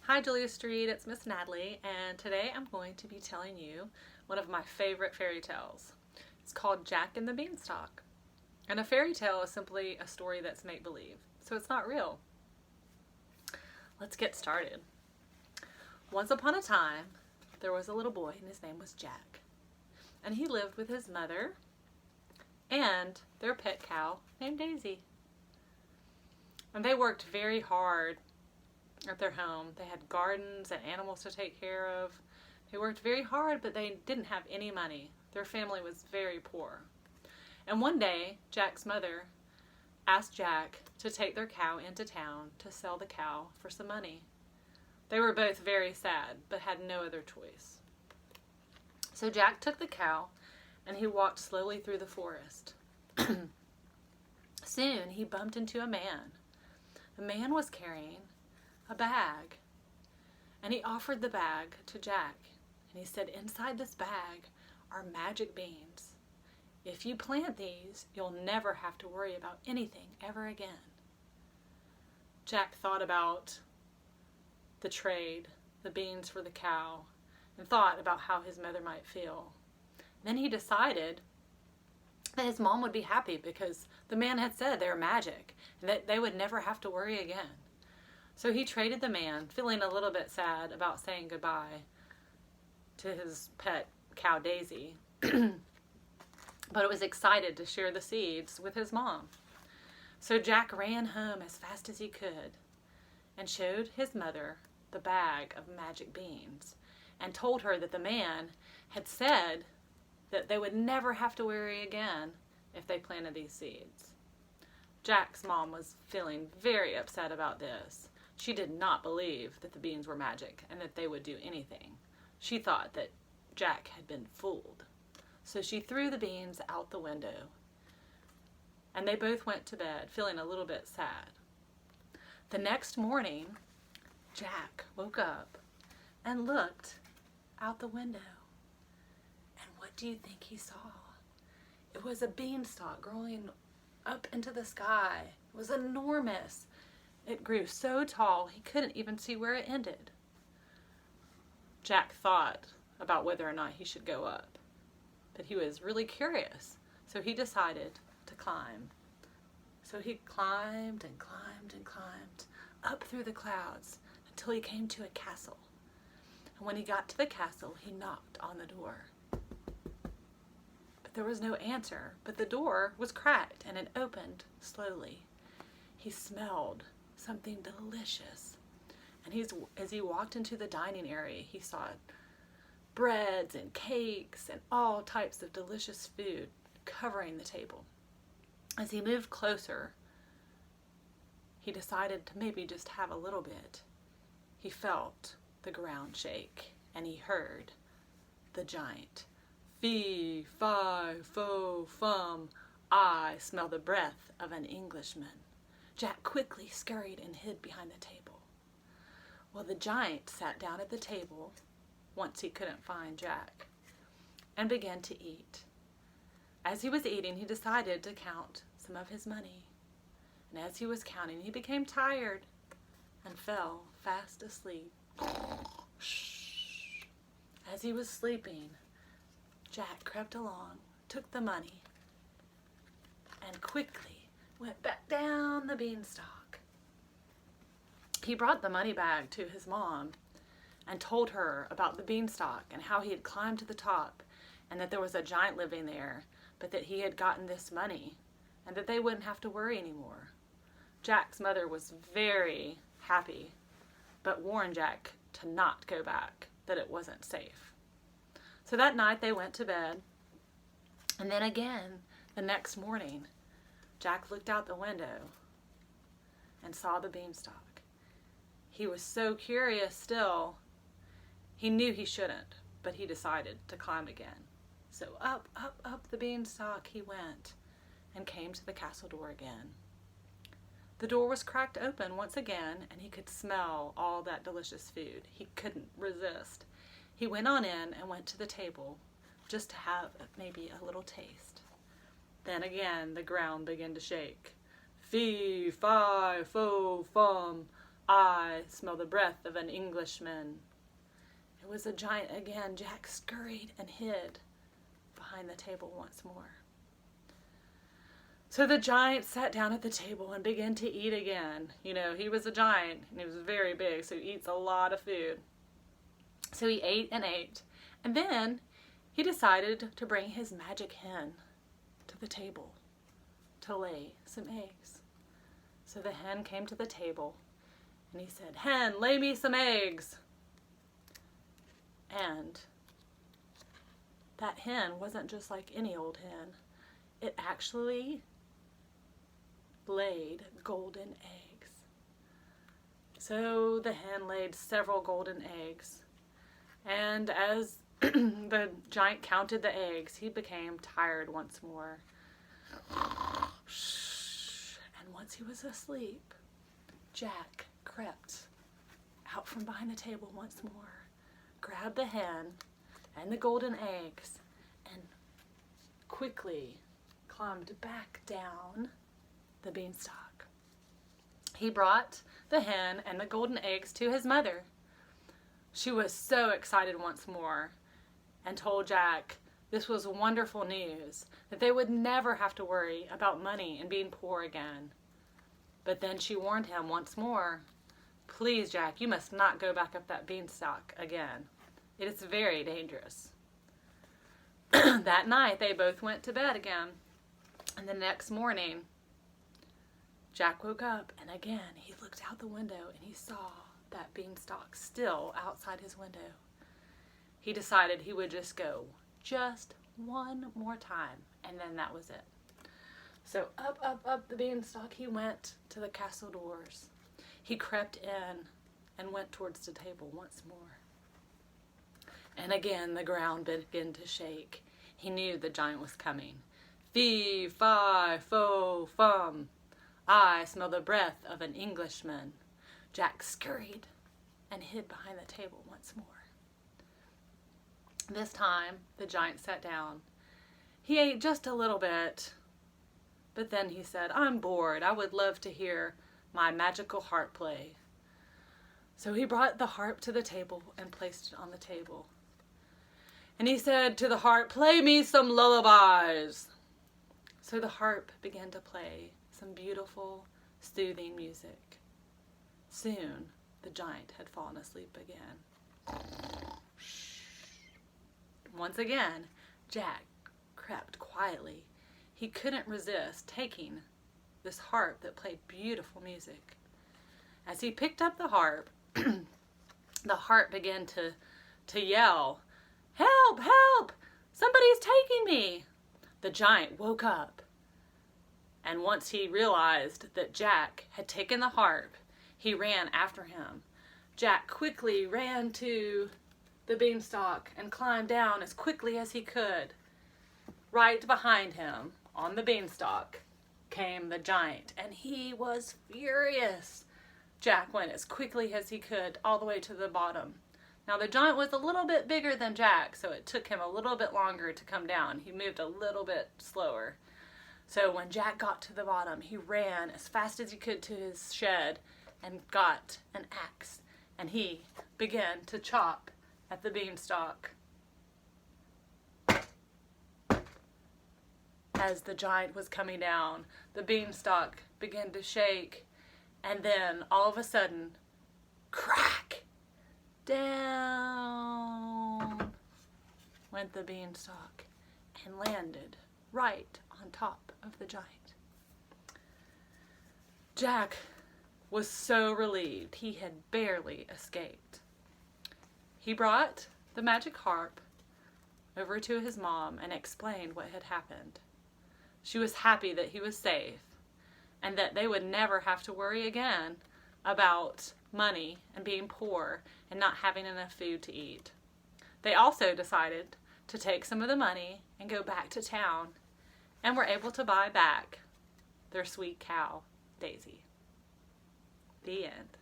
Hi Julia Street, it's Miss Natalie, and today I'm going to be telling you one of my favorite fairy tales. It's called Jack and the Beanstalk. And a fairy tale is simply a story that's make-believe, so it's not real. Let's get started. Once upon a time, there was a little boy and his name was Jack. And he lived with his mother and their pet cow named Daisy. And they worked very hard at their home. They had gardens and animals to take care of. They worked very hard, but they didn't have any money. Their family was very poor. And one day, Jack's mother asked Jack to take their cow into town to sell the cow for some money. They were both very sad, but had no other choice. So Jack took the cow and he walked slowly through the forest. Soon he bumped into a man. The man was carrying a bag, and he offered the bag to Jack, and he said, "Inside this bag are magic beans. If you plant these, you'll never have to worry about anything ever again." Jack thought about the trade, the beans for the cow, and thought about how his mother might feel. Then he decided that his mom would be happy because the man had said they were magic and that they would never have to worry again. So he traded the man, feeling a little bit sad about saying goodbye to his pet cow Daisy, but was excited to share the seeds with his mom. So Jack ran home as fast as he could and showed his mother the bag of magic beans and told her that the man had said that they would never have to worry again if they planted these seeds. Jack's mom was feeling very upset about this. She did not believe that the beans were magic and that they would do anything. She thought that Jack had been fooled. So she threw the beans out the window, and they both went to bed feeling a little bit sad. The next morning, Jack woke up and looked out the window. And what do you think he saw? It was a beanstalk growing up into the sky. It was enormous. It grew so tall he couldn't even see where it ended. Jack thought about whether or not he should go up, but he was really curious, so he decided to climb. So he climbed and climbed and climbed up through the clouds until he came to a castle. And when he got to the castle, he knocked on the door. But there was no answer, but the door was cracked and it opened slowly. He smelled something delicious. And as he walked into the dining area, he saw breads and cakes and all types of delicious food covering the table. As he moved closer, he decided to maybe just have a little bit. He felt the ground shake and he heard the giant, "Fee, fi, fo, fum, I smell the breath of an Englishman." Jack quickly scurried and hid behind the table. Well, the giant sat down at the table once he couldn't find Jack and began to eat. As he was eating, he decided to count some of his money. And as he was counting, he became tired and fell fast asleep. As he was sleeping, Jack crept along, took the money, and quickly went back down the beanstalk. He brought the money bag to his mom and told her about the beanstalk and how he had climbed to the top and that there was a giant living there, but that he had gotten this money and that they wouldn't have to worry anymore. Jack's mother was very happy, but warned Jack to not go back, that it wasn't safe. So that night they went to bed, and then again the next morning, Jack looked out the window and saw the beanstalk. He was so curious still. He knew he shouldn't, but he decided to climb again. So up, up, up the beanstalk he went and came to the castle door again. The door was cracked open once again, and he could smell all that delicious food. He couldn't resist. He went on in and went to the table just to have maybe a little taste. Then again the ground began to shake. "Fee, fi, fo, fum, I smell the breath of an Englishman. It was a giant again. Jack scurried and hid behind the table once more. So the giant sat down at the table and began to eat again. You know, he was a giant and he was very big, so he eats a lot of food. So he ate and ate. And then he decided to bring his magic hen to the table to lay some eggs. So the hen came to the table and he said, "Hen, lay me some eggs." And that hen wasn't just like any old hen. It actually laid golden eggs. So the hen laid several golden eggs. And as the giant counted the eggs, he became tired once more. And once he was asleep, Jack crept out from behind the table once more, grabbed the hen and the golden eggs, and quickly climbed back down the beanstalk. He brought the hen and the golden eggs to his mother. She was so excited once more and told Jack this was wonderful news, that they would never have to worry about money and being poor again. But then she warned him once more, "Please, Jack, you must not go back up that beanstalk again. It is very dangerous." That night they both went to bed again. And the next morning, Jack woke up and again he looked out the window and he saw that beanstalk still outside his window. He decided he would just go just one more time, and then that was it. So up the beanstalk he went to the castle doors. He crept in and went towards the table once more. And again the ground began to shake. He knew the giant was coming. "Fee, fi, fo, fum. I smell the breath of an Englishman." Jack scurried and hid behind the table once more. This time the giant sat down. He ate just a little bit, but then he said, "I'm bored. I would love to hear my magical harp play." So he brought the harp to the table and placed it on the table. And he said to the harp, "Play me some lullabies." So the harp began to play some beautiful, soothing music. Soon the giant had fallen asleep again. Once again, Jack crept quietly. He couldn't resist taking this harp that played beautiful music. As he picked up the harp, the harp began to yell, "Help! Help! Somebody's taking me!" The giant woke up, and once he realized that Jack had taken the harp, he ran after him. Jack quickly ran to the beanstalk and climbed down as quickly as he could. Right behind him, on the beanstalk, came the giant, and he was furious. Jack went as quickly as he could all the way to the bottom. Now the giant was a little bit bigger than Jack, so it took him a little bit longer to come down. He moved a little bit slower. So when Jack got to the bottom, he ran as fast as he could to his shed and got an axe, and he began to chop at the beanstalk. As the giant was coming down, the beanstalk began to shake, and then all of a sudden, crack! Down went the beanstalk and landed right on top of the giant. Jack was so relieved he had barely escaped. He brought the magic harp over to his mom and explained what had happened. She was happy that he was safe and that they would never have to worry again about money and being poor and not having enough food to eat. They also decided to take some of the money and go back to town, and were able to buy back their sweet cow, Daisy. The end.